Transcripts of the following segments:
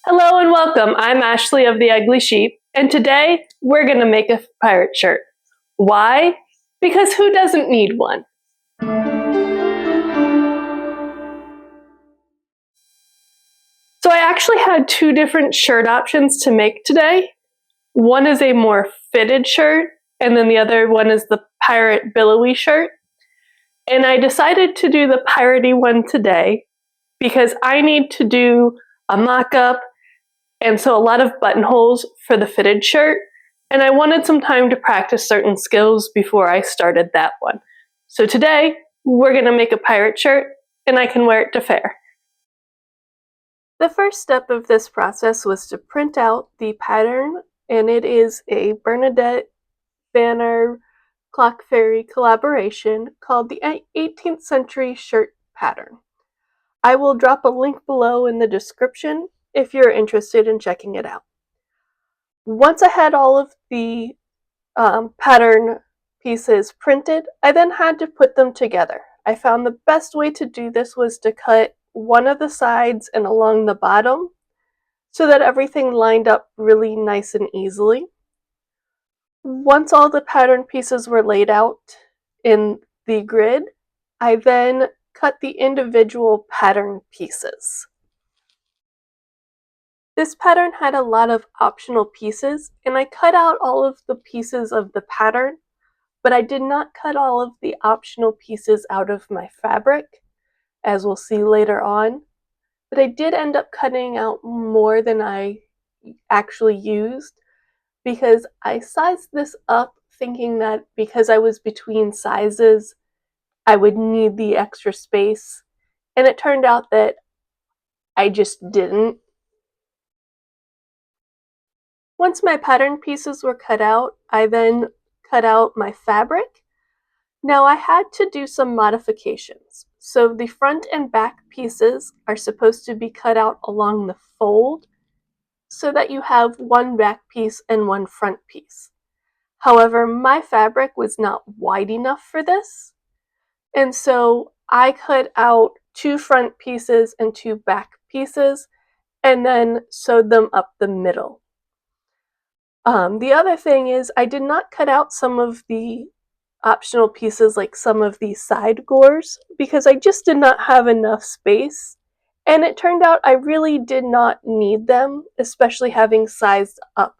Hello and welcome. I'm Ashley of The Ugly Sheep, and today we're going to make a pirate shirt. Why? Because who doesn't need one? So I actually had two different shirt options to make today. One is a more fitted shirt, and then the other one is the pirate billowy shirt. And I decided to do the piratey one today because I need to do a mock-up and so a lot of buttonholes for the fitted shirt, and I wanted some time to practice certain skills before I started that one. So today, we're going to make a pirate shirt, and I can wear it to fair. The first step of this process was to print out the pattern, and it is a Bernadette Banner Clock Fairy collaboration called the 18th Century Shirt Pattern. I will drop a link below in the description if you're interested in checking it out. Once I had all of the pattern pieces printed, I then had to put them together. I found the best way to do this was to cut one of the sides and along the bottom so that everything lined up really nice and easily. Once all the pattern pieces were laid out in the grid, I then cut the individual pattern pieces. This pattern had a lot of optional pieces, and I cut out all of the pieces of the pattern, but I did not cut all of the optional pieces out of my fabric, as we'll see later on. But I did end up cutting out more than I actually used, because I sized this up thinking that because I was between sizes, I would need the extra space, and it turned out that I just didn't. Once my pattern pieces were cut out, I then cut out my fabric. Now I had to do some modifications. So the front and back pieces are supposed to be cut out along the fold so that you have one back piece and one front piece. However, my fabric was not wide enough for this, and so I cut out two front pieces and two back pieces and then sewed them up the middle. The other thing is I did not cut out some of the optional pieces like some of these side gores because I just did not have enough space, and it turned out I really did not need them, especially having sized up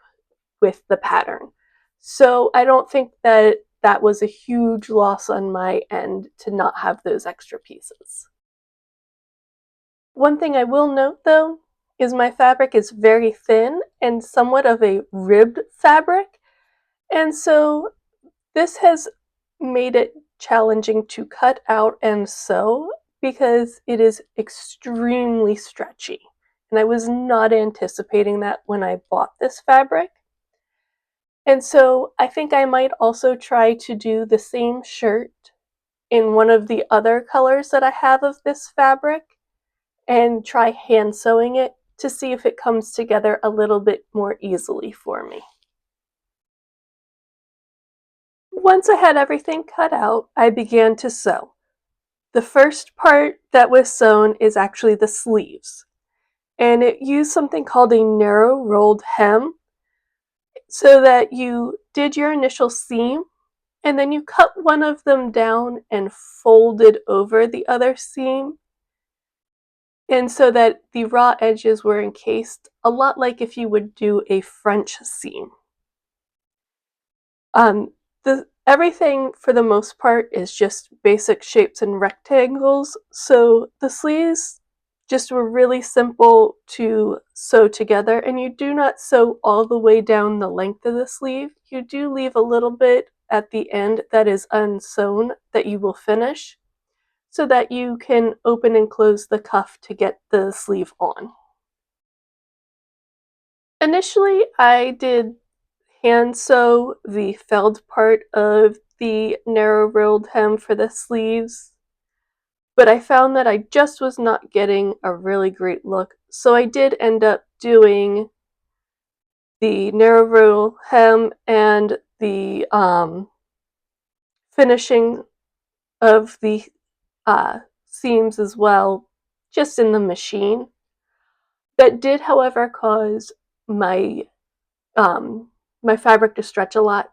with the pattern. So I don't think that that was a huge loss on my end to not have those extra pieces. One thing I will note though is my fabric is very thin and somewhat of a ribbed fabric, and so this has made it challenging to cut out and sew because it is extremely stretchy, and I was not anticipating that when I bought this fabric. And so I think I might also try to do the same shirt in one of the other colors that I have of this fabric and try hand sewing it to see if it comes together a little bit more easily for me. Once I had everything cut out, I began to sew. The first part that was sewn is actually the sleeves, and it used something called a narrow rolled hem so that you did your initial seam and then you cut one of them down and folded over the other seam, and so that the raw edges were encased, a lot like if you would do a French seam. Everything for the most part is just basic shapes and rectangles, so the sleeves just were really simple to sew together, and you do not sew all the way down the length of the sleeve. You do leave a little bit at the end that is unsewn that you will finish, so that you can open and close the cuff to get the sleeve on. Initially, I did hand sew the felled part of the narrow rolled hem for the sleeves, but I found that I just was not getting a really great look, so I did end up doing the narrow roll hem and the finishing of the seams as well, just in the machine. That did, however, cause my my fabric to stretch a lot,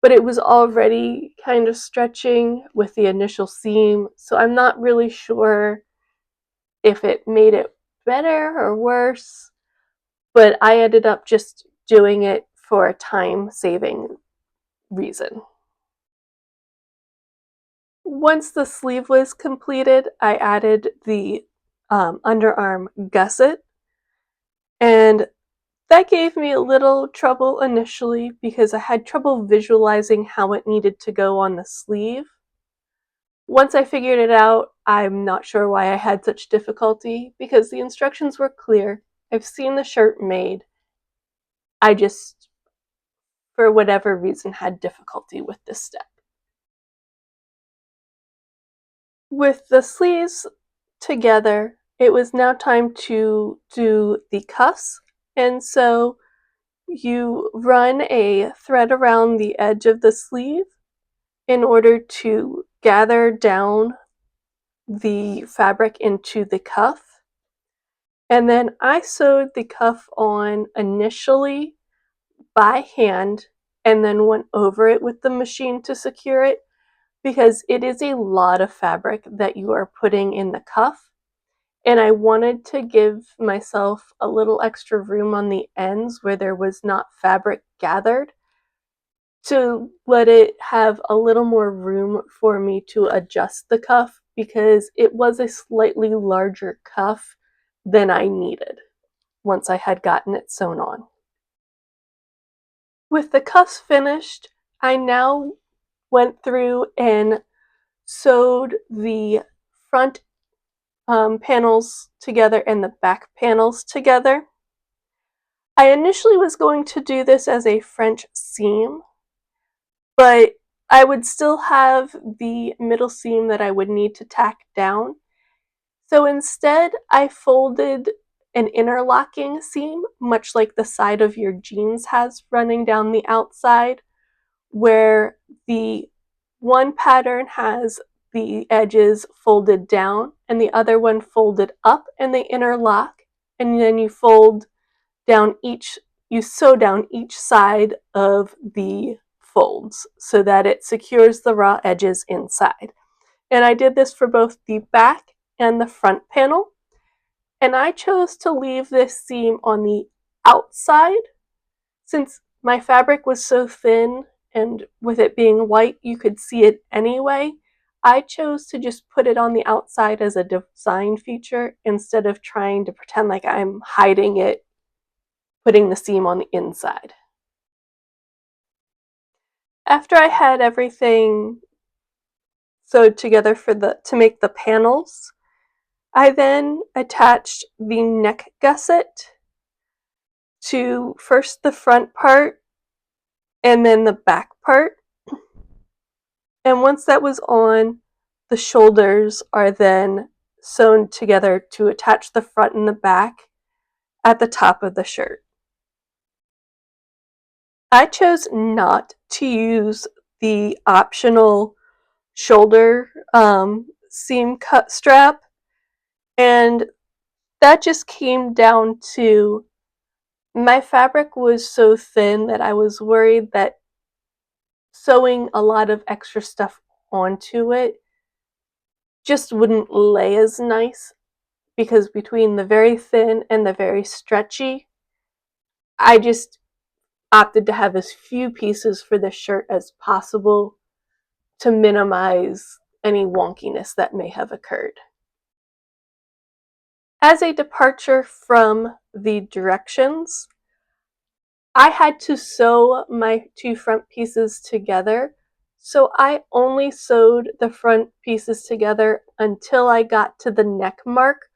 but it was already kind of stretching with the initial seam, so I'm not really sure if it made it better or worse, but I ended up just doing it for a time-saving reason. Once the sleeve was completed, I added the underarm gusset, and that gave me a little trouble initially because I had trouble visualizing how it needed to go on the sleeve. Once I figured it out, I'm not sure why I had such difficulty because the instructions were clear. I've seen the shirt made. I just, for whatever reason, had difficulty with this step. With the sleeves together, it was now time to do the cuffs, and so you run a thread around the edge of the sleeve in order to gather down the fabric into the cuff. And then I sewed the cuff on initially by hand and then went over it with the machine to secure it because it is a lot of fabric that you are putting in the cuff. And I wanted to give myself a little extra room on the ends where there was not fabric gathered to let it have a little more room for me to adjust the cuff because it was a slightly larger cuff than I needed once I had gotten it sewn on. With the cuffs finished, I now went through and sewed the front panels together and the back panels together. I initially was going to do this as a French seam, but I would still have the middle seam that I would need to tack down. So instead, I folded an interlocking seam, much like the side of your jeans has running down the outside, where the one pattern has the edges folded down and the other one folded up and they interlock, and then you sew down each side of the folds so that it secures the raw edges inside. And I did this for both the back and the front panel. And I chose to leave this seam on the outside since my fabric was so thin and with it being white, you could see it anyway. I chose to just put it on the outside as a design feature instead of trying to pretend like I'm hiding it, putting the seam on the inside. After I had everything sewed together to make the panels, I then attached the neck gusset to first the front part and then the back part. And once that was on, the shoulders are then sewn together to attach the front and the back at the top of the shirt. I chose not to use the optional shoulder seam cut strap, and that just came down to my fabric was so thin that I was worried that sewing a lot of extra stuff onto it just wouldn't lay as nice because between the very thin and the very stretchy, I just opted to have as few pieces for the shirt as possible to minimize any wonkiness that may have occurred. As a departure from the directions, I had to sew my two front pieces together, so I only sewed the front pieces together until I got to the neck mark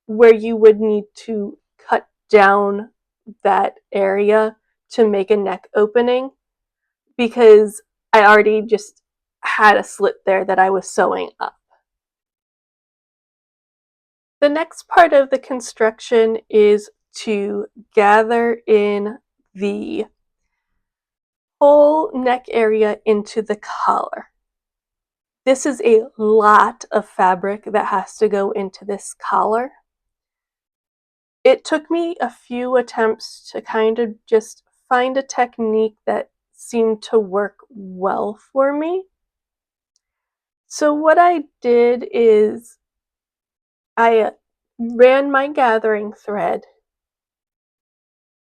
where you would need to cut down that area to make a neck opening because I already just had a slit there that I was sewing up. The next part of the construction is to gather in the whole neck area into the collar. This is a lot of fabric that has to go into this collar. It took me a few attempts to kind of just find a technique that seemed to work well for me. So what I did is I ran my gathering thread,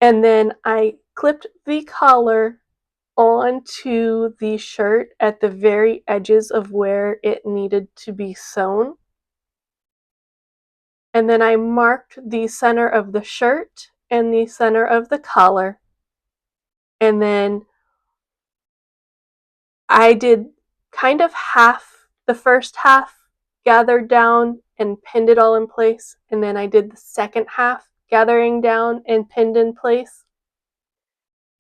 and then I clipped the collar onto the shirt at the very edges of where it needed to be sewn. And then I marked the center of the shirt and the center of the collar. And then I did kind of half, the first half gathered down and pinned it all in place. And then I did the second half gathering down and pinned in place.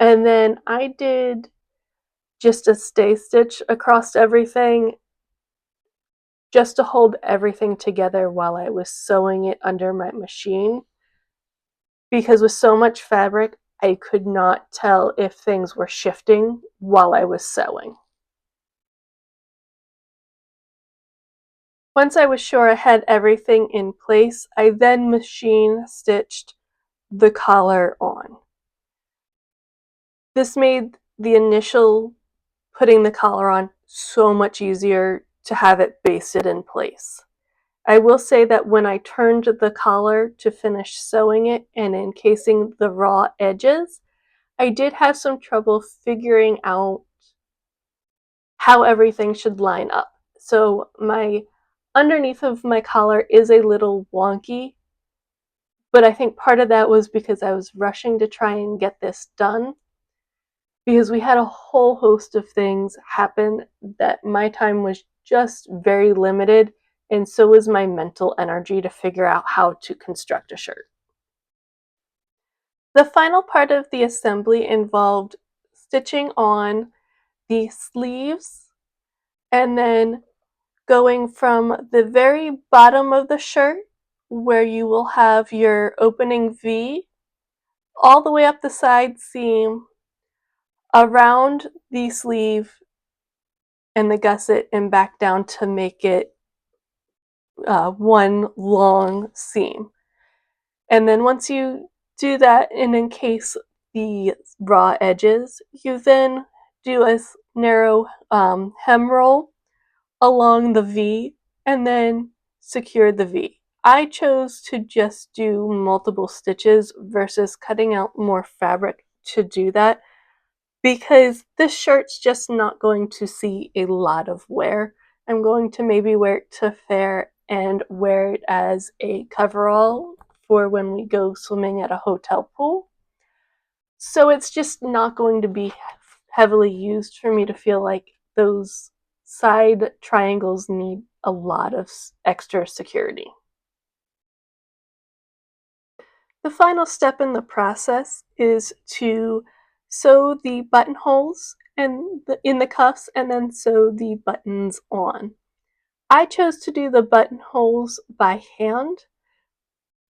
And then I did just a stay stitch across everything just to hold everything together while I was sewing it under my machine. Because with so much fabric, I could not tell if things were shifting while I was sewing. Once I was sure I had everything in place, I then machine stitched the collar on. This made the initial putting the collar on so much easier to have it basted in place. I will say that when I turned the collar to finish sewing it and encasing the raw edges, I did have some trouble figuring out how everything should line up. So my underneath of my collar is a little wonky, but I think part of that was because I was rushing to try and get this done, because we had a whole host of things happen that my time was just very limited, and so was my mental energy to figure out how to construct a shirt. The final part of the assembly involved stitching on the sleeves and then going from the very bottom of the shirt, where you will have your opening V, all the way up the side seam, around the sleeve and the gusset, and back down to make it one long seam. And then once you do that and encase the raw edges, you then do a narrow hem roll along the V and then secure the V. I chose to just do multiple stitches versus cutting out more fabric to do that, because this shirt's just not going to see a lot of wear. I'm going to maybe wear it to fair and wear it as a coverall for when we go swimming at a hotel pool. So it's just not going to be heavily used for me to feel like those side triangles need a lot of extra security. The final step in the process is to sew the buttonholes and in the cuffs and then sew the buttons on. I chose to do the buttonholes by hand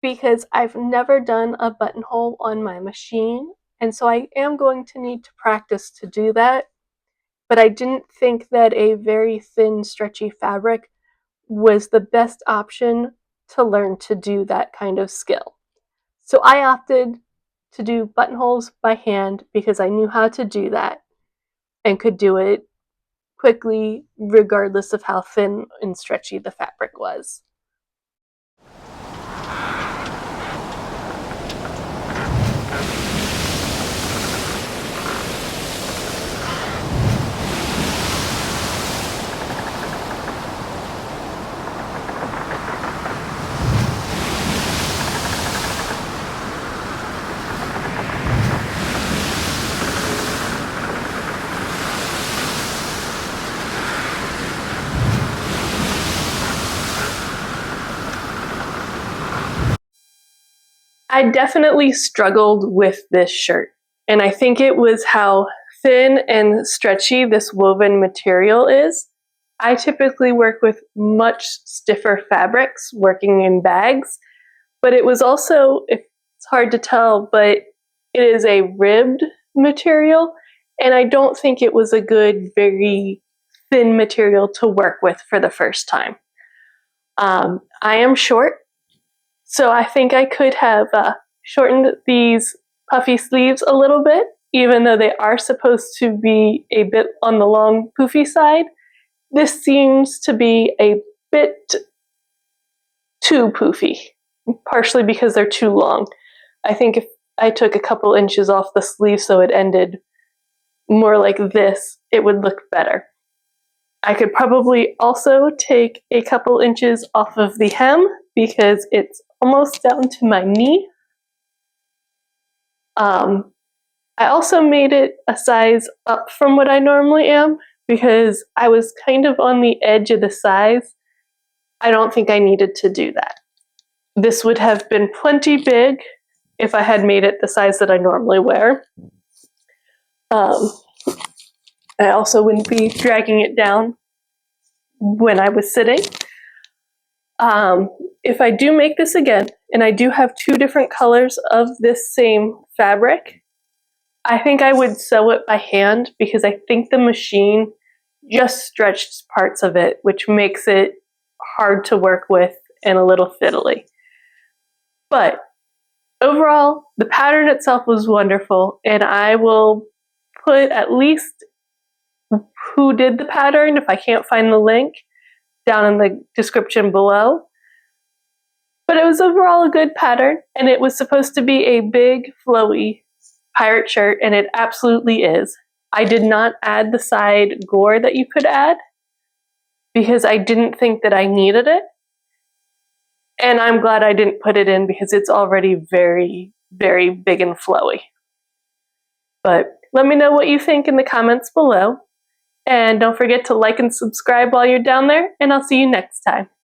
because I've never done a buttonhole on my machine, and so I am going to need to practice to do that, but I didn't think that a very thin, stretchy fabric was the best option to learn to do that kind of skill. So I opted to do buttonholes by hand because I knew how to do that and could do it quickly regardless of how thin and stretchy the fabric was. I definitely struggled with this shirt, and I think it was how thin and stretchy this woven material is. I typically work with much stiffer fabrics working in bags, but it was also, it's hard to tell, but it is a ribbed material, and I don't think it was a good, very thin material to work with for the first time. I am short, So I think I could have shortened these puffy sleeves a little bit, even though they are supposed to be a bit on the long, poofy side. This seems to be a bit too poofy, partially because they're too long. I think if I took a couple inches off the sleeve so it ended more like this, it would look better. I could probably also take a couple inches off of the hem because it's almost down to my knee. I also made it a size up from what I normally am because I was kind of on the edge of the size. I don't think I needed to do that. This would have been plenty big if I had made it the size that I normally wear. I also wouldn't be dragging it down when I was sitting. If I do make this again, and I do have two different colors of this same fabric, I think I would sew it by hand because I think the machine just stretched parts of it, which makes it hard to work with and a little fiddly. But overall, the pattern itself was wonderful, and I will put at least who did the pattern, if I can't find the link, down in the description below. But it was overall a good pattern, and it was supposed to be a big, flowy pirate shirt, and it absolutely is. I did not add the side gore that you could add because I didn't think that I needed it. And I'm glad I didn't put it in because it's already very, very big and flowy. But let me know what you think in the comments below. And don't forget to like and subscribe while you're down there, and I'll see you next time.